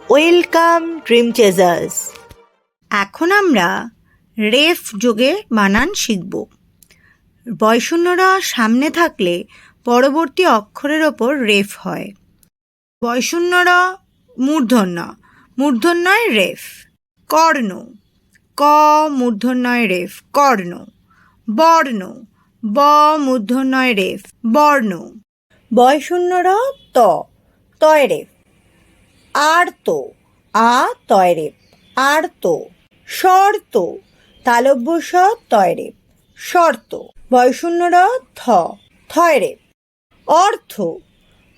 Welcome dream চেজার্স। এখন আমরা রেফ যোগে বানান শিখব। বয়শূন্যরা সামনে থাকলে পরবর্তী অক্ষরের ওপর রেফ হয়। বয়শূন্যরা মূর্ধন্যয় রেফ। কর্ণ, ক মূর্ধন্যয় রেফ কর্ণ। বর্ণ, ব মূর্ধন্যয় রেফ বর্ণ। বয়শূন্যরা তয় রেফ। আর্ত, আ তয় রেফ আর্ত। শর্ত, তালব্য স তয় রেফ শর্ত। বয়শূন্যরা থয় রেফ। অর্থ,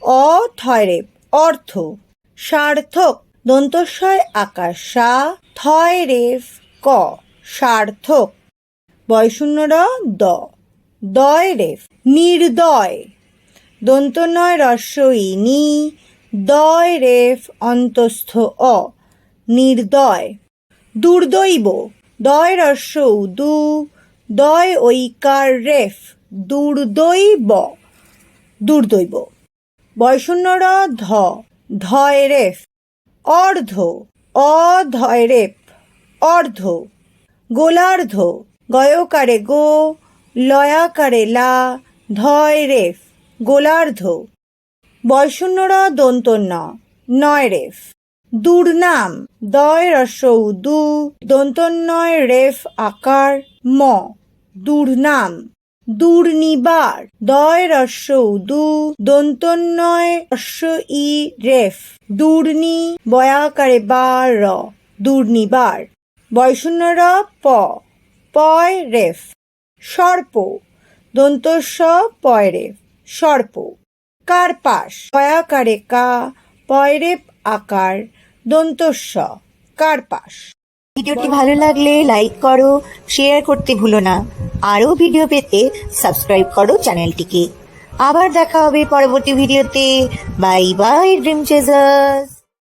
অ থয় রেফ অর্থ। সার্থক, দন্তস্বয় আকার সা থয় রেফ ক সার্থক। বয়শূন্যরা দয় রেফ। নির্দয়, দন্তনয় হ্রস্ব ই নি দয় রেফ অন্তস্থ অ নির্দয়। দুর্দৈব, দয় হ্রস্ব উ দু দয় ঐকার রেফ দুর্দৈব দুর্দৈব। বয়শূন্যরা ধয় রেফ। অর্ধ, অ ধয় রেফ অর্ধ। গোলার্ধ, গয়কারে গো লয়াকারে লা ধয় রেফ গোলার্ধ। বয়শূন্যরা দন্তন্য নয় রেফ। দুর্নাম, দয় হ্রস্ব উ দু দন্তন্যয় রেফ আকার ম দুর্নাম। দুর্নিবার, দয় হ্রস্ব উ দু দন্তন্যয় হ্রস্ব ই রেফ দুর্নি বয়াকারে বা র দুর্নিবার। বয়শূন্যরা পয় রেফ। সর্প, দন্তস্ব পয় রেফ সর্প। কার্পাস, কয়াকারে কা পয় রেফ আকার দন্তস্ব কার্পাস। ভিডিওটি ভালো লাগলে লাইক করো, শেয়ার করতে ভুলো না। আরও ভিডিও পেতে সাবস্ক্রাইব করো চ্যানেলটিকে। আবার দেখা হবে পরবর্তী ভিডিওতে। Bye bye dream চেজার্স।